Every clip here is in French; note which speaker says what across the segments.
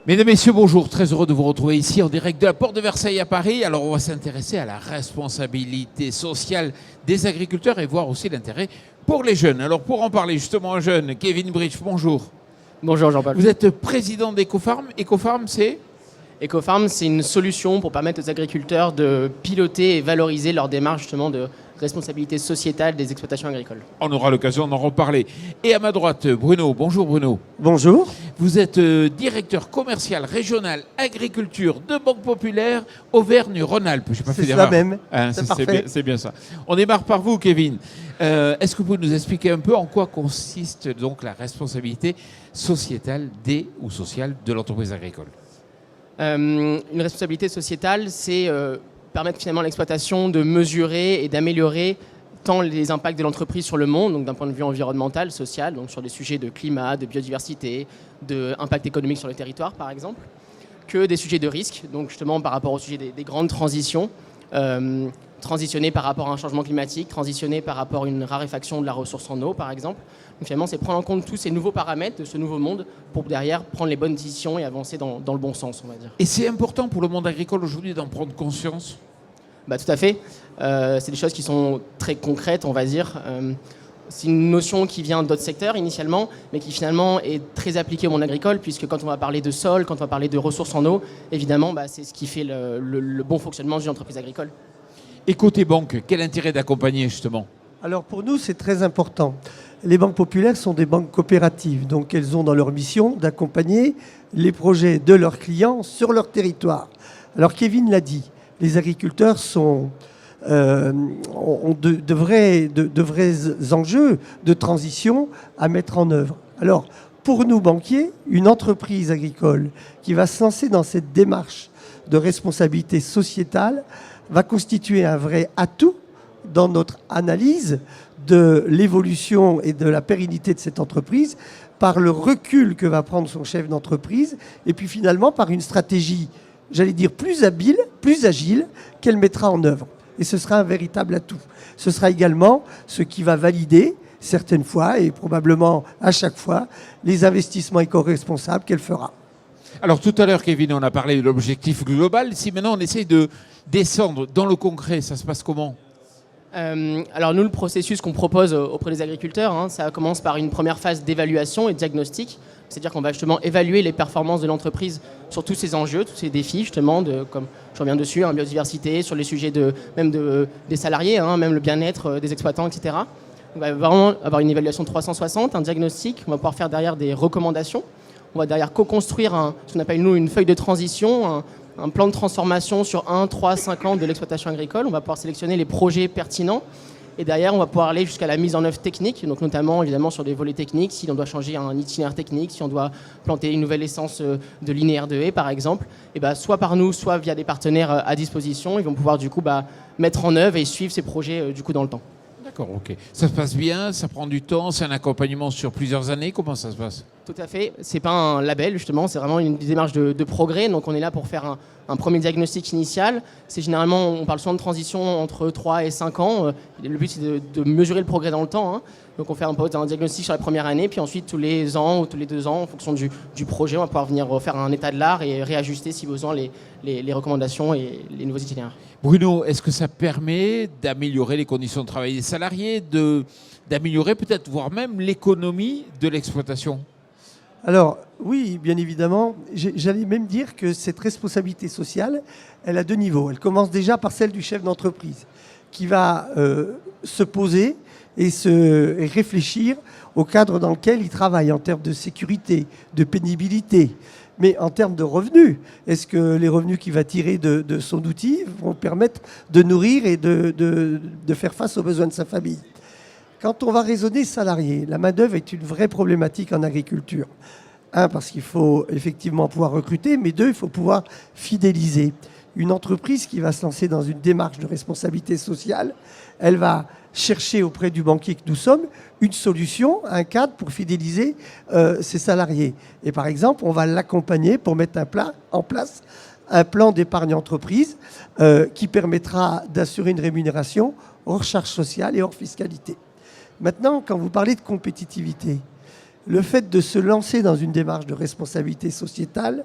Speaker 1: Mesdames, Messieurs, bonjour. Très heureux de vous retrouver ici en direct de la Porte de Versailles à Paris. Alors, on va s'intéresser à la responsabilité sociale des agriculteurs et voir aussi l'intérêt pour les jeunes. Alors, pour en parler justement un jeune, Kevin Bridge, bonjour.
Speaker 2: Bonjour Jean-Paul.
Speaker 1: Vous êtes président d'Ecofarm. Ecofarm, c'est
Speaker 2: Ecofarm, c'est une solution pour permettre aux agriculteurs de piloter et valoriser leur démarche justement de responsabilité sociétale des exploitations agricoles.
Speaker 1: On aura l'occasion d'en reparler. Et à ma droite, Bruno. Bonjour Bruno.
Speaker 3: Bonjour.
Speaker 1: Vous êtes directeur commercial régional agriculture de Banque Populaire Auvergne-Rhône-Alpes. Je n'ai pas fait
Speaker 3: C'est
Speaker 1: d'erreur.
Speaker 3: ça même.
Speaker 1: C'est bien ça. On démarre par vous, Kevin. Est-ce que vous pouvez nous expliquer un peu en quoi consiste donc la responsabilité sociétale ou sociale de l'entreprise agricole ?
Speaker 2: Une responsabilité sociétale, c'est permettre finalement à l'exploitation de mesurer et d'améliorer tant les impacts de l'entreprise sur le monde, donc d'un point de vue environnemental, social, donc sur des sujets de climat, de biodiversité, d'impact économique sur le territoire par exemple, que des sujets de risque, donc justement par rapport au sujet des grandes transitions, transitionner par rapport à un changement climatique, transitionner par rapport à une raréfaction de la ressource en eau par exemple. Donc finalement, c'est prendre en compte tous ces nouveaux paramètres de ce nouveau monde pour derrière prendre les bonnes décisions et avancer dans le bon sens, on va dire.
Speaker 1: Et c'est important pour le monde agricole aujourd'hui d'en prendre conscience ?
Speaker 2: Tout à fait. C'est des choses qui sont très concrètes, on va dire. C'est une notion qui vient d'autres secteurs initialement, mais qui finalement est très appliquée au monde agricole, puisque quand on va parler de sol, quand on va parler de ressources en eau, évidemment, c'est ce qui fait le bon fonctionnement d'une entreprise agricole.
Speaker 1: Et côté banque, quel intérêt d'accompagner justement ?
Speaker 3: Alors pour nous, c'est très important. Les banques populaires sont des banques coopératives, donc elles ont dans leur mission d'accompagner les projets de leurs clients sur leur territoire. Alors Kevin l'a dit, les agriculteurs ont de vrais enjeux de transition à mettre en œuvre. Alors pour nous banquiers, une entreprise agricole qui va se lancer dans cette démarche de responsabilité sociétale va constituer un vrai atout dans notre analyse de l'évolution et de la pérennité de cette entreprise, par le recul que va prendre son chef d'entreprise, et puis finalement par une stratégie, j'allais dire, plus habile, plus agile, qu'elle mettra en œuvre. Et ce sera un véritable atout. Ce sera également ce qui va valider, certaines fois, et probablement à chaque fois, les investissements éco-responsables qu'elle fera.
Speaker 1: Alors tout à l'heure, Kevin, on a parlé de l'objectif global. Si maintenant on essaye de descendre dans le concret, ça se passe comment ?
Speaker 2: Alors nous, le processus qu'on propose auprès des agriculteurs, ça commence par une première phase d'évaluation et de diagnostic. C'est-à-dire qu'on va justement évaluer les performances de l'entreprise sur tous ces enjeux, tous ces défis justement, comme je reviens dessus, biodiversité, sur les sujets des salariés, même le bien-être des exploitants, etc. On va vraiment avoir une évaluation 360, un diagnostic. On va pouvoir faire derrière des recommandations. On va derrière co-construire ce qu'on appelle nous une feuille de transition, un plan de transformation sur 1, 3, 5 ans de l'exploitation agricole. On va pouvoir sélectionner les projets pertinents. Et derrière, on va pouvoir aller jusqu'à la mise en œuvre technique, donc notamment évidemment sur des volets techniques, si on doit changer un itinéraire technique, si on doit planter une nouvelle essence de linéaire de haies par exemple, et soit par nous, soit via des partenaires à disposition, ils vont pouvoir du coup mettre en œuvre et suivre ces projets du coup dans le temps.
Speaker 1: D'accord, ok. Ça se passe bien, ça prend du temps, c'est un accompagnement sur plusieurs années, comment ça se passe ?
Speaker 2: Tout à fait, c'est pas un label justement, c'est vraiment une démarche de progrès, donc on est là pour faire un premier diagnostic initial. C'est généralement, on parle souvent de transition entre 3 et 5 ans, le but c'est de mesurer le progrès dans le temps, Donc on fait un diagnostic sur la première année, puis ensuite tous les ans ou tous les 2 ans, en fonction du projet, on va pouvoir venir faire un état de l'art et réajuster si besoin les recommandations et les nouveaux itinéraires.
Speaker 1: Bruno, est-ce que ça permet d'améliorer les conditions de travail des salariés, d'améliorer peut-être, voire même l'économie de l'exploitation ?
Speaker 3: Alors, oui, bien évidemment. J'allais même dire que cette responsabilité sociale, elle a 2 niveaux. Elle commence déjà par celle du chef d'entreprise, qui va se poser et réfléchir au cadre dans lequel il travaille, en termes de sécurité, de pénibilité, mais en termes de revenus. Est-ce que les revenus qu'il va tirer de son outil vont permettre de nourrir et de faire face aux besoins de sa famille ? Quand on va raisonner salarié, la main-d'œuvre est une vraie problématique en agriculture. 1, parce qu'il faut effectivement pouvoir recruter, mais 2, il faut pouvoir fidéliser. Une entreprise qui va se lancer dans une démarche de responsabilité sociale, elle va chercher auprès du banquier que nous sommes une solution, un cadre pour fidéliser ses salariés. Et par exemple, on va l'accompagner pour mettre en place un plan d'épargne entreprise qui permettra d'assurer une rémunération hors charges sociales et hors fiscalité. Maintenant, quand vous parlez de compétitivité, le fait de se lancer dans une démarche de responsabilité sociétale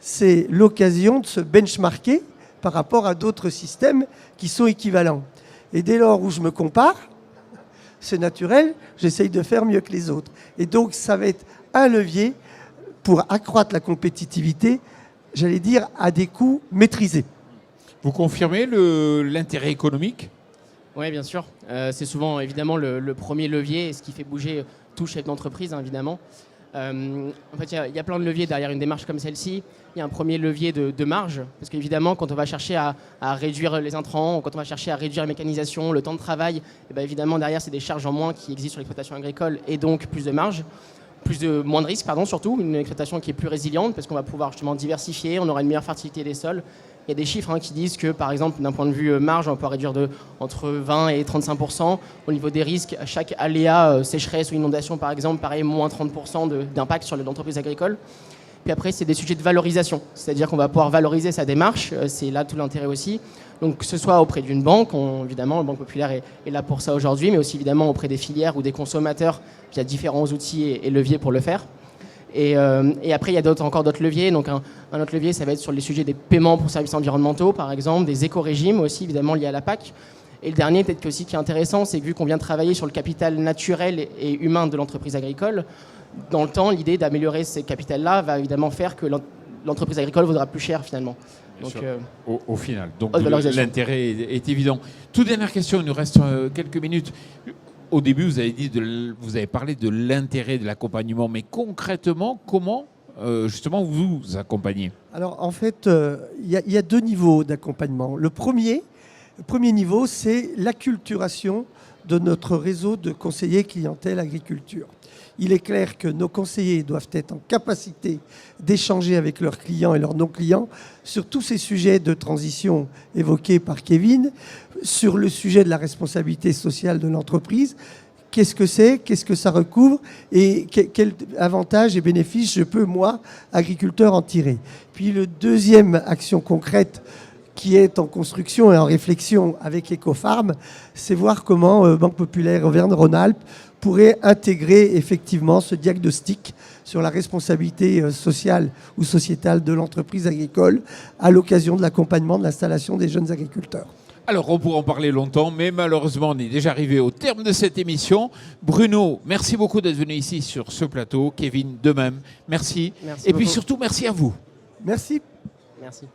Speaker 3: c'est l'occasion de se benchmarker par rapport à d'autres systèmes qui sont équivalents. Et dès lors où je me compare, c'est naturel, j'essaye de faire mieux que les autres. Et donc, ça va être un levier pour accroître la compétitivité, j'allais dire, à des coûts maîtrisés.
Speaker 1: Vous confirmez l'intérêt économique ?
Speaker 2: Oui, bien sûr. C'est souvent évidemment le premier levier, ce qui fait bouger tout chef d'entreprise, hein, évidemment. En fait, il y a plein de leviers derrière une démarche comme celle-ci. Il y a un premier levier de marge, parce qu'évidemment, quand on va chercher à réduire les intrants, quand on va chercher à réduire la mécanisation, le temps de travail, et bien évidemment, derrière, c'est des charges en moins qui existent sur l'exploitation agricole et donc plus de marge. Moins de risques, surtout, une exploitation qui est plus résiliente parce qu'on va pouvoir justement diversifier, on aura une meilleure fertilité des sols. Il y a des chiffres qui disent que, par exemple, d'un point de vue marge, on peut réduire entre 20 et 35% au niveau des risques. À chaque aléa, sécheresse ou inondation, par exemple, pareil, moins 30% d'impact sur l'entreprise agricole. Puis après, c'est des sujets de valorisation, c'est-à-dire qu'on va pouvoir valoriser sa démarche, c'est là tout l'intérêt aussi. Donc que ce soit auprès d'une banque, évidemment, la Banque Populaire est là pour ça aujourd'hui, mais aussi évidemment auprès des filières ou des consommateurs, via différents outils et leviers pour le faire. Et après, il y a encore d'autres leviers. Donc un autre levier, ça va être sur les sujets des paiements pour services environnementaux, par exemple, des éco-régimes aussi, évidemment, liés à la PAC. Et le dernier, peut-être aussi qui est intéressant, c'est que vu qu'on vient de travailler sur le capital naturel et humain de l'entreprise agricole, dans le temps, l'idée d'améliorer ces capitals-là va évidemment faire que l'entreprise agricole vaudra plus cher finalement. Donc,
Speaker 1: au final. Donc l'intérêt est évident. Toute dernière question, il nous reste quelques minutes. Au début, vous avez parlé de l'intérêt de l'accompagnement, mais concrètement, comment justement vous accompagnez ?
Speaker 3: Alors en fait, il y a deux niveaux d'accompagnement. Le premier niveau, c'est l'acculturation de notre réseau de conseillers clientèle agriculture. Il est clair que nos conseillers doivent être en capacité d'échanger avec leurs clients et leurs non-clients sur tous ces sujets de transition évoqués par Kevin, sur le sujet de la responsabilité sociale de l'entreprise. Qu'est-ce que c'est ? Qu'est-ce que ça recouvre ? Et quels avantages et bénéfices je peux, moi, agriculteur, en tirer ? Puis le deuxième action concrète qui est en construction et en réflexion avec Ecofarm, c'est voir comment Banque Populaire Auvergne-Rhône-Alpes pourrait intégrer effectivement ce diagnostic sur la responsabilité sociale ou sociétale de l'entreprise agricole à l'occasion de l'accompagnement de l'installation des jeunes agriculteurs.
Speaker 1: Alors, on pourrait en parler longtemps, mais malheureusement, on est déjà arrivé au terme de cette émission. Bruno, merci beaucoup d'être venu ici sur ce plateau. Kevin, de même, merci. Et puis surtout, merci à vous.
Speaker 3: Merci.
Speaker 2: Merci.